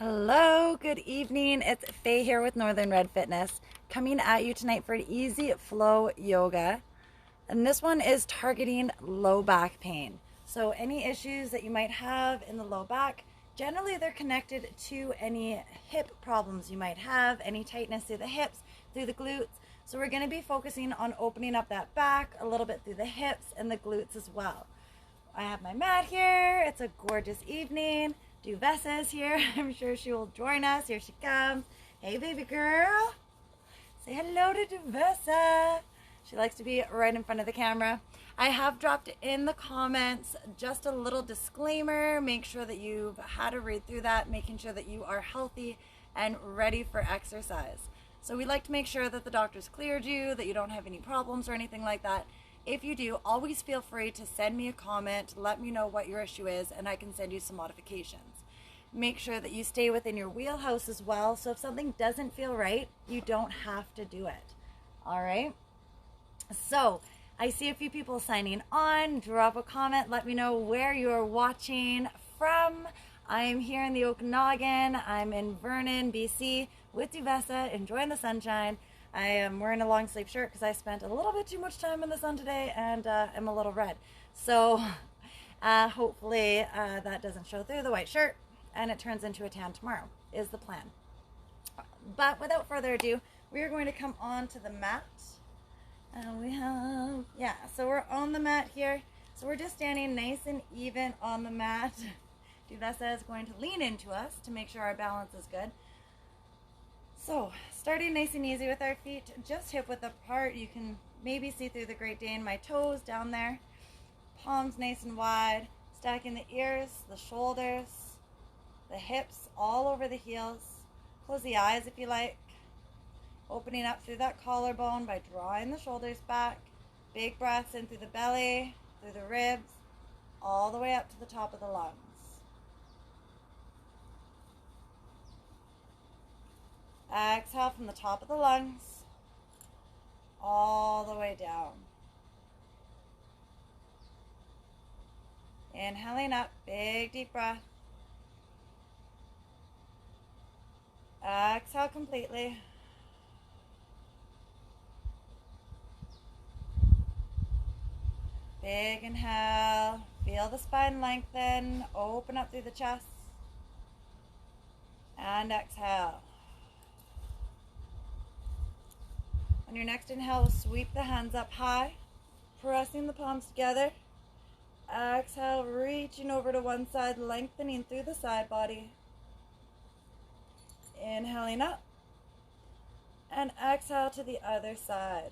Hello, good evening. It's Faye here with NorthernRed Fitness, coming at you tonight for an easy flow yoga. And this one is targeting low back pain. So any issues that you might have in the low back, generally they're connected to any hip problems you might have, any tightness through the hips, through the glutes. So we're going to be focusing on opening up that back a little bit through the hips and the glutes as well. I have my mat here. It's a gorgeous evening. Duvessa's here. I'm sure she will join us. Here she comes. Hey, baby girl. Say hello to Duvessa. She likes to be right in front of the camera. I have dropped in the comments just a little disclaimer. Make sure that you've had a read through that, making sure that you are healthy and ready for exercise. So we like to make sure that the doctor's cleared you, that you don't have any problems or anything like that. If you do, always feel free to send me a comment, let me know what your issue is, and I can send you some modifications. Make sure that you stay within your wheelhouse as well, so if something doesn't feel right, you don't have to do it. All right? So, I see a few people signing on. Drop a comment, let me know where you're watching from. I am here in the Okanagan. I'm in Vernon, BC, with Duvessa, enjoying the sunshine. I am wearing a long sleeve shirt because I spent a little bit too much time in the sun today and I'm a little red. So hopefully that doesn't show through the white shirt and it turns into a tan tomorrow is the plan. But without further ado, we are going to come on to the mat. And we have, so we're on the mat here. So we're just standing nice and even on the mat. Duvessa is going to lean into us to make sure our balance is good. So, starting nice and easy with our feet, just hip width apart. You can maybe see through the Great Dane, my toes down there. Palms nice and wide. Stacking the ears, the shoulders, the hips, all over the heels. Close the eyes if you like. Opening up through that collarbone by drawing the shoulders back. Big breaths in through the belly, through the ribs, all the way up to the top of the lungs. Exhale from the top of the lungs, all the way down. Inhaling up, big deep breath. Exhale completely. Big inhale, feel the spine lengthen, open up through the chest, and exhale. On your next inhale, sweep the hands up high, pressing the palms together. Exhale, reaching over to one side, lengthening through the side body. Inhaling up, and exhale to the other side.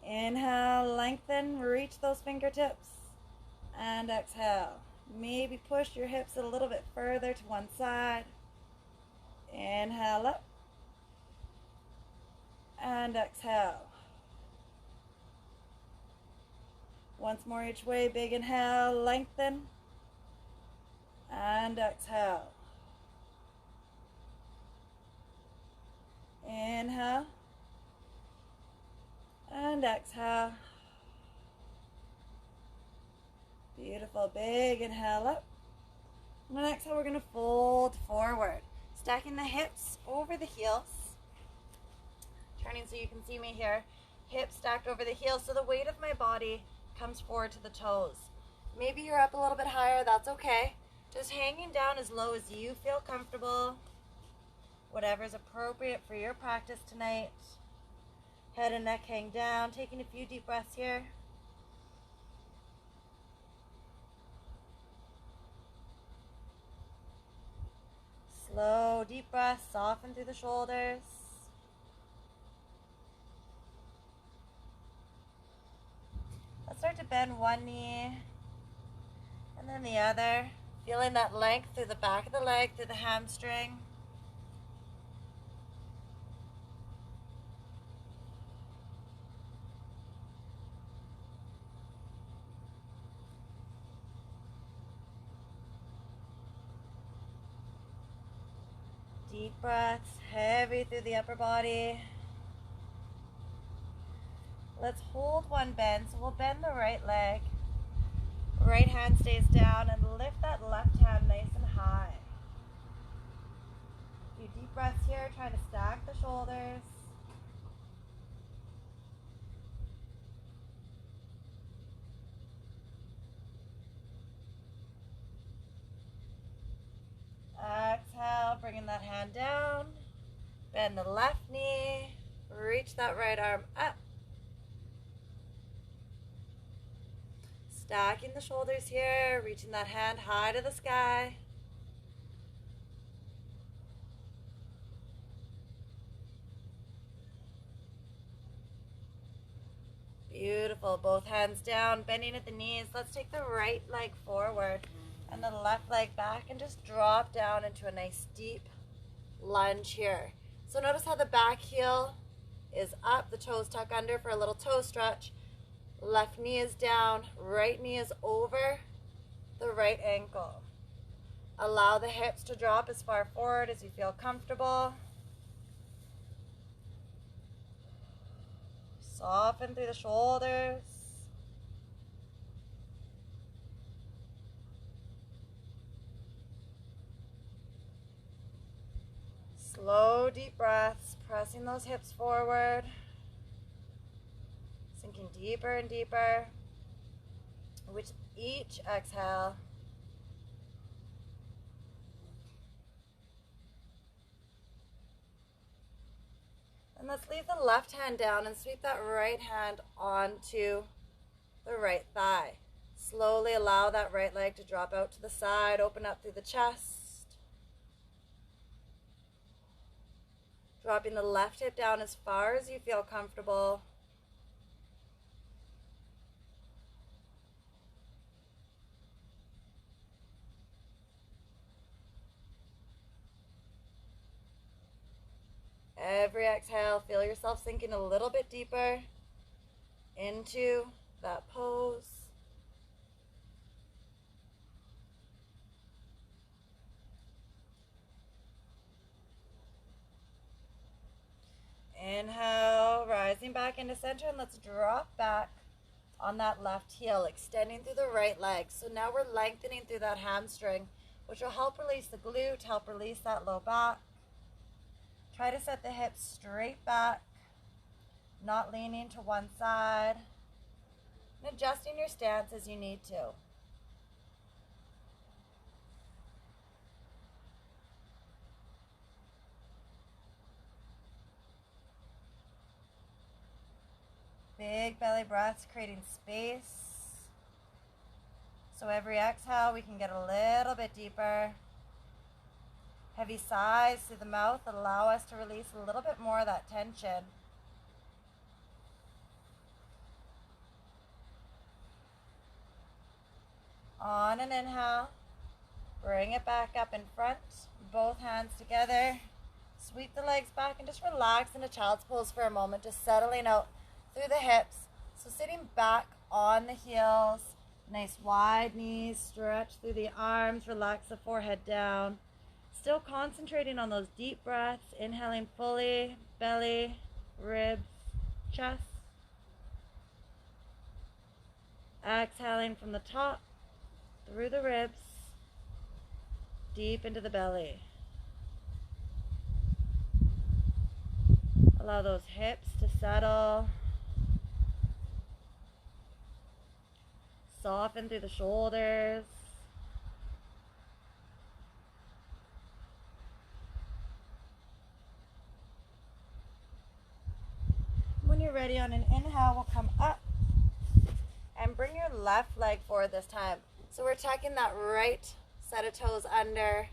Inhale, lengthen, reach those fingertips, and exhale. Maybe push your hips a little bit further to one side. Inhale up, and exhale. Once more each way, big inhale, lengthen, and exhale. Inhale, and exhale. Beautiful, big inhale up. And then exhale, we're going to fold forward, stacking the hips over the heels. Turning so you can see me here. Hips stacked over the heels, so the weight of my body comes forward to the toes. Maybe you're up a little bit higher, that's okay. Just hanging down as low as you feel comfortable. Whatever's appropriate for your practice tonight. Head and neck hang down, taking a few deep breaths here. Slow, deep breaths, soften through the shoulders. Let's start to bend one knee and then the other. Feeling that length through the back of the leg, through the hamstring. Deep breaths, heavy through the upper body. Let's hold one bend. So we'll bend the right leg. Right hand stays down and lift that left hand nice and high. shoulders. Exhale, bringing that hand down. Bend the left knee. Reach that right arm up. Stacking the shoulders here, reaching that hand high to the sky. Beautiful. Both hands down, bending at the knees. Let's take the right leg forward and the left leg back and just drop down into a nice deep lunge here. So notice how the back heel is up, the toes tuck under for a little toe stretch. Left knee is down, right knee is over the right ankle. Allow the hips to drop as far forward as you feel comfortable. Soften through the shoulders. Slow, deep breaths, pressing those hips forward. Sinking deeper and deeper with each exhale. And let's leave the left hand down and sweep that right hand onto the right thigh. Slowly allow that right leg to drop out to the side, open up through the chest. Dropping the left hip down as far as you feel comfortable. Every exhale, feel yourself sinking a little bit deeper into that pose. Inhale, rising back into center, and let's drop back on that left heel, extending through the right leg. So now we're lengthening through that hamstring, which will help release the glute, help release that low back. Try to set the hips straight back, not leaning to one side, and adjusting your stance as you need to. Big belly breaths, creating space. So every exhale, we can get a little bit deeper. Heavy sighs through the mouth allow us to release a little bit more of that tension. On an inhale, bring it back up in front, both hands together. Sweep the legs back and just relax into child's pose for a moment, just settling out through the hips. So sitting back on the heels, nice wide knees, stretch through the arms, relax the forehead down. Still concentrating on those deep breaths, inhaling fully, belly, ribs, chest. Exhaling from the top, through the ribs, deep into the belly. Allow those hips to settle. Soften through the shoulders. When you're ready, on an inhale, we'll come up and bring your left leg forward this time. So we're tucking that right set of toes under.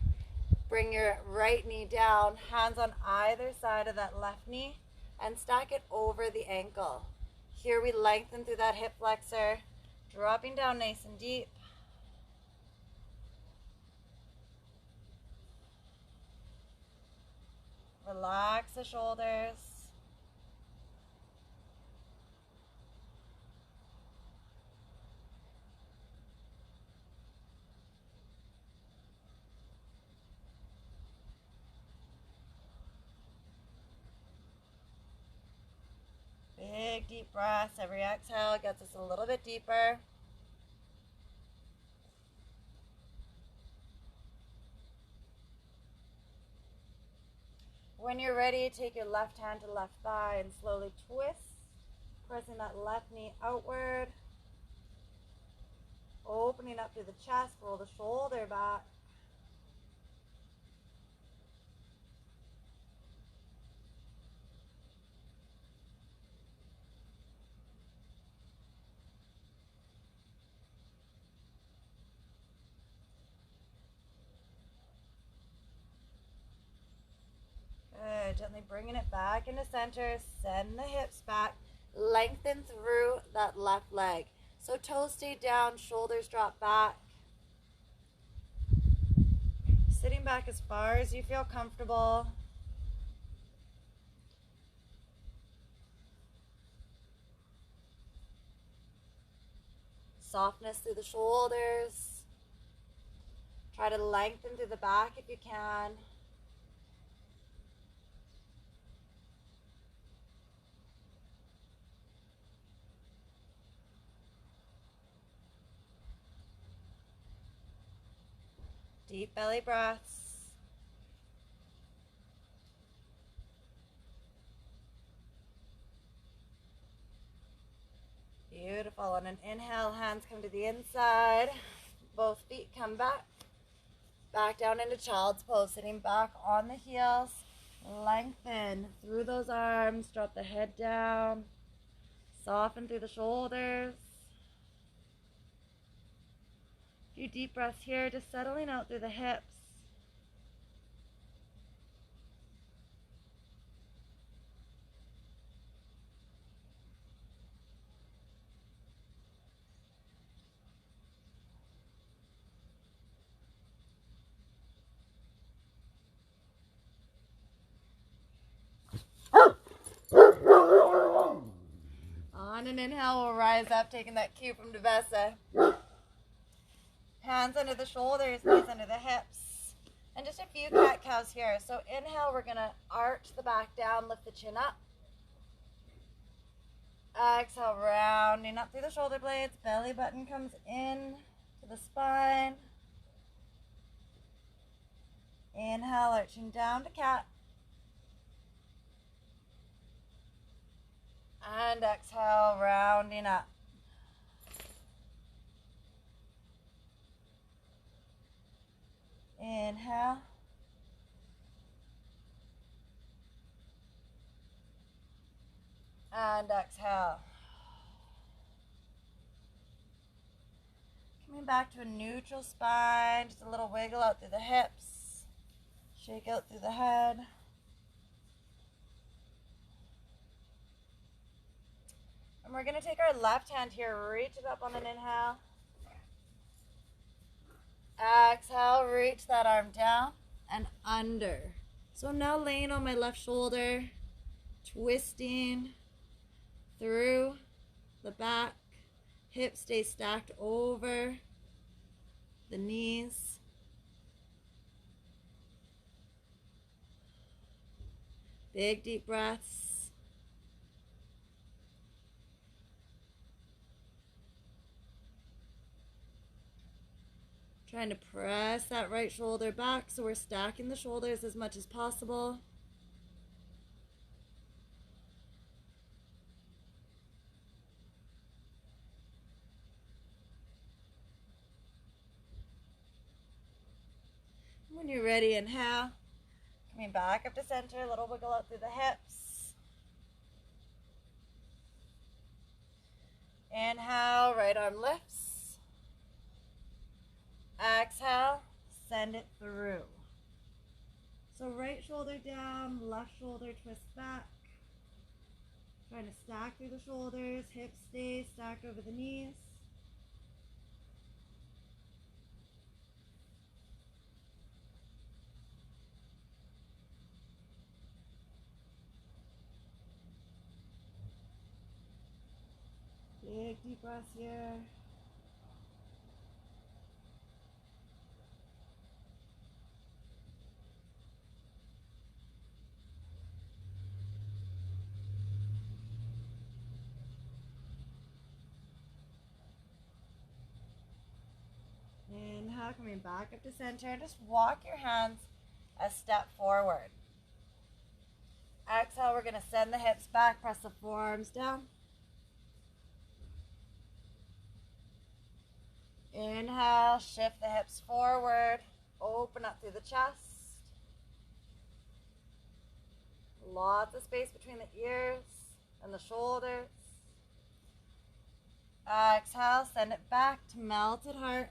Bring your right knee down, hands on either side of that left knee, and stack it over the ankle. Here we lengthen through that hip flexor, dropping down nice and deep. Relax the shoulders. Big deep breaths. Every exhale gets us a little bit deeper. When you're ready, take your left hand to left thigh and slowly twist, pressing that left knee outward, opening up through the chest, roll the shoulder back. Good, gently bringing it back into center, send the hips back, lengthen through that left leg. So toes stay down, shoulders drop back. Sitting back as far as you feel comfortable. Softness through the shoulders. Try to lengthen through the back if you can. Deep belly breaths. Beautiful. On an inhale, hands come to the inside. Both feet come back. Back down into child's pose, sitting back on the heels. Lengthen through those arms. Drop the head down. Soften through the shoulders. A few deep breaths here, just settling out through the hips. On an inhale, we'll rise up, taking that cue from Devesa. Hands under the shoulders, knees under the hips. And just a few cat-cows here. So inhale, we're going to arch the back down, lift the chin up. Exhale, rounding up through the shoulder blades. Belly button comes in to the spine. Inhale, arching down to cat. And exhale, rounding up. Inhale. And exhale. Coming back to a neutral spine, just a little wiggle out through the hips. Shake out through the head. And we're going to take our left hand here, reach it up on an inhale. Exhale, reach that arm down and under. So I'm now laying on my left shoulder, twisting through the back. Hips stay stacked over the knees. Big deep breaths. Trying to press that right shoulder back so we're stacking the shoulders as much as possible. When you're ready, inhale. Coming back up to center, a little wiggle out through the hips. Inhale, right arm lifts. Exhale, send it through. So right shoulder down, left shoulder twist back. Trying to stack through the shoulders, hips stay stacked over the knees. Big deep breaths here. Inhale, coming back up to center. Just walk your hands a step forward. Exhale, we're going to send the hips back, press the forearms down. Inhale, shift the hips forward, open up through the chest. Lots of space between the ears and the shoulders. Exhale, send it back to melted heart.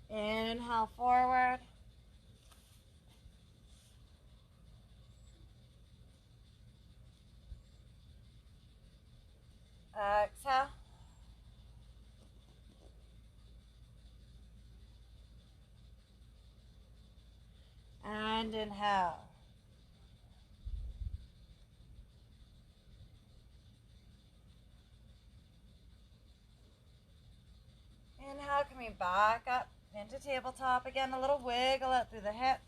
Inhale forward. Exhale. And inhale. Inhale, coming back up into tabletop. Again, a little wiggle out through the hips.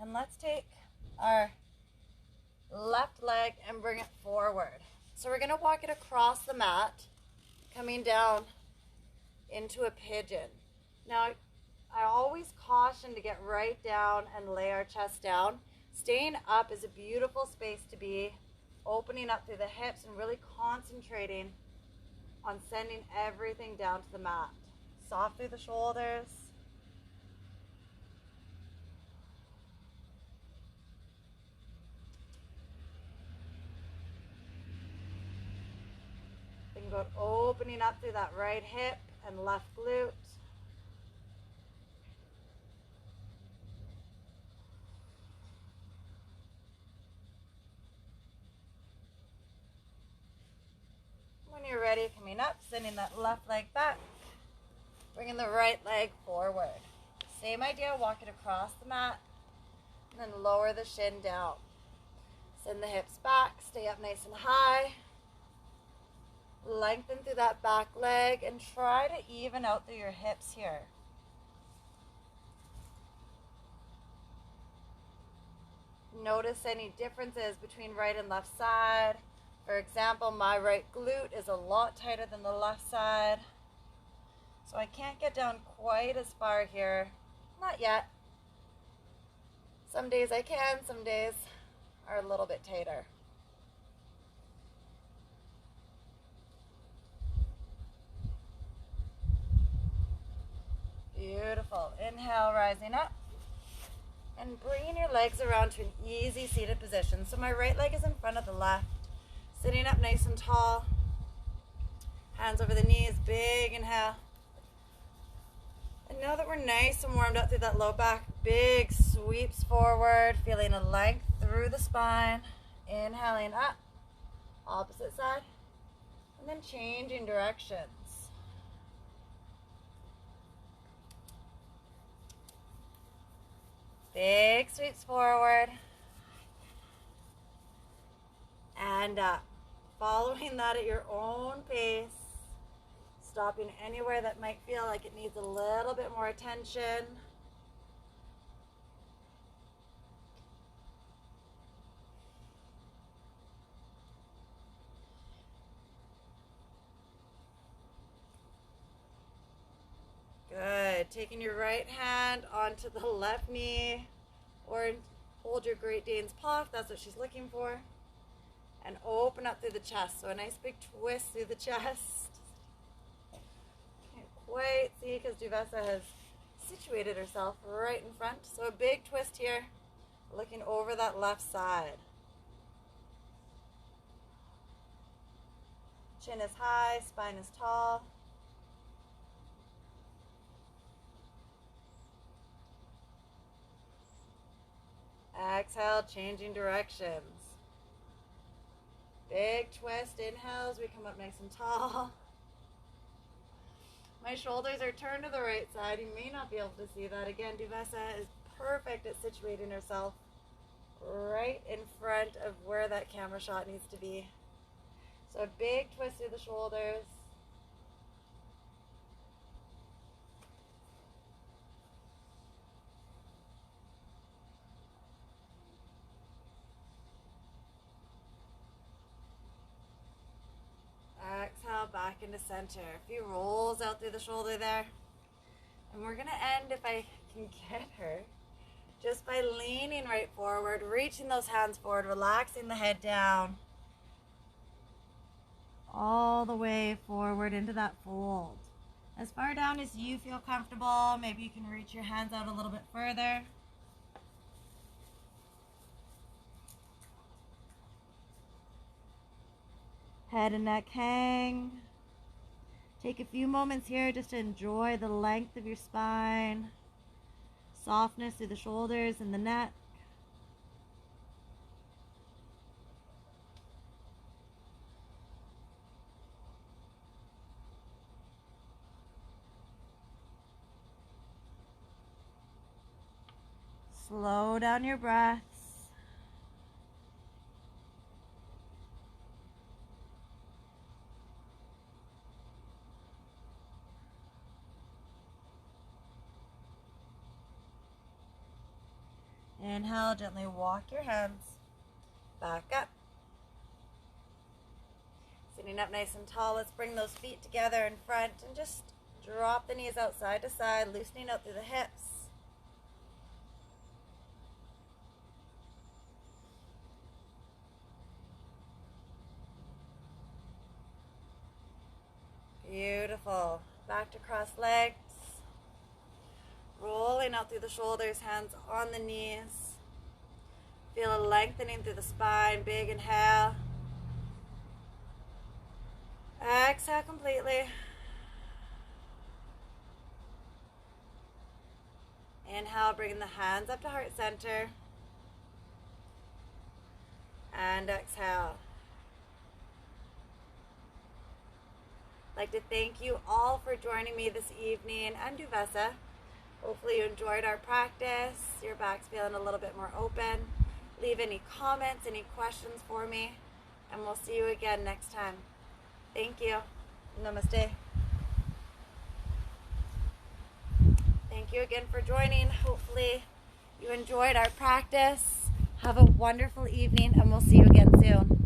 And let's take our left leg and bring it forward. So we're going to walk it across the mat, coming down into a pigeon. Now, I always caution to get right down and lay our chest down. Staying up is a beautiful space to be, opening up through the hips and really concentrating on sending everything down to the mat. Soft through the shoulders. Think about opening up through that right hip and left glute. When you're ready, coming up, sending that left leg back, bringing the right leg forward. Same idea, walk it across the mat, and then lower the shin down. Send the hips back, stay up nice and high. Lengthen through that back leg and try to even out through your hips here. Notice any differences between right and left side. For example, my right glute is a lot tighter than the left side. So I can't get down quite as far here. Not yet. Some days I can, some days are a little bit tighter. Beautiful. Inhale, rising up. And bringing your legs around to an easy seated position. So my right leg is in front of the left. Sitting up nice and tall. Hands over the knees, big inhale. And now that we're nice and warmed up through that low back, big sweeps forward, feeling a length through the spine. Inhaling up, opposite side. And then changing directions. Big sweeps forward. And up. Following that at your own pace. Stopping anywhere that might feel like it needs a little bit more attention. Good. Taking your right hand onto the left knee, or hold your Great Dane's paw if that's what she's looking for. And open up through the chest. So a nice big twist through the chest. Can't quite see because Duvessa has situated herself right in front. So a big twist here, looking over that left side. Chin is high, spine is tall. Exhale, changing directions. Big twist, inhale as we come up nice and tall. My shoulders are turned to the right side. You may not be able to see that. Again, Duvessa is perfect at situating herself right in front of where that camera shot needs to be. So a big twist through the shoulders. Exhale, back back into center. A few rolls out through the shoulder there. And we're gonna end, if I can get her, just by leaning right forward, reaching those hands forward, relaxing the head down. All the way forward into that fold. As far down as you feel comfortable. Maybe you can reach your hands out a little bit further. Head and neck hang. Take a few moments here just to enjoy the length of your spine. Softness through the shoulders and the neck. Slow down your breaths. Inhale, gently walk your hands back up. Sitting up nice and tall, let's bring those feet together in front and just drop the knees out side to side, loosening out through the hips. Beautiful. Back to cross legs. Rolling out through the shoulders, hands on the knees. Feel a lengthening through the spine. Big inhale. Exhale completely. Inhale, bringing the hands up to heart center. And exhale. I'd like to thank you all for joining me this evening and Duvessa. Hopefully you enjoyed our practice. Your back's feeling a little bit more open. Leave any comments, any questions for me, and we'll see you again next time. Thank you. Namaste. Thank you again for joining. Hopefully you enjoyed our practice. Have a wonderful evening, and we'll see you again soon.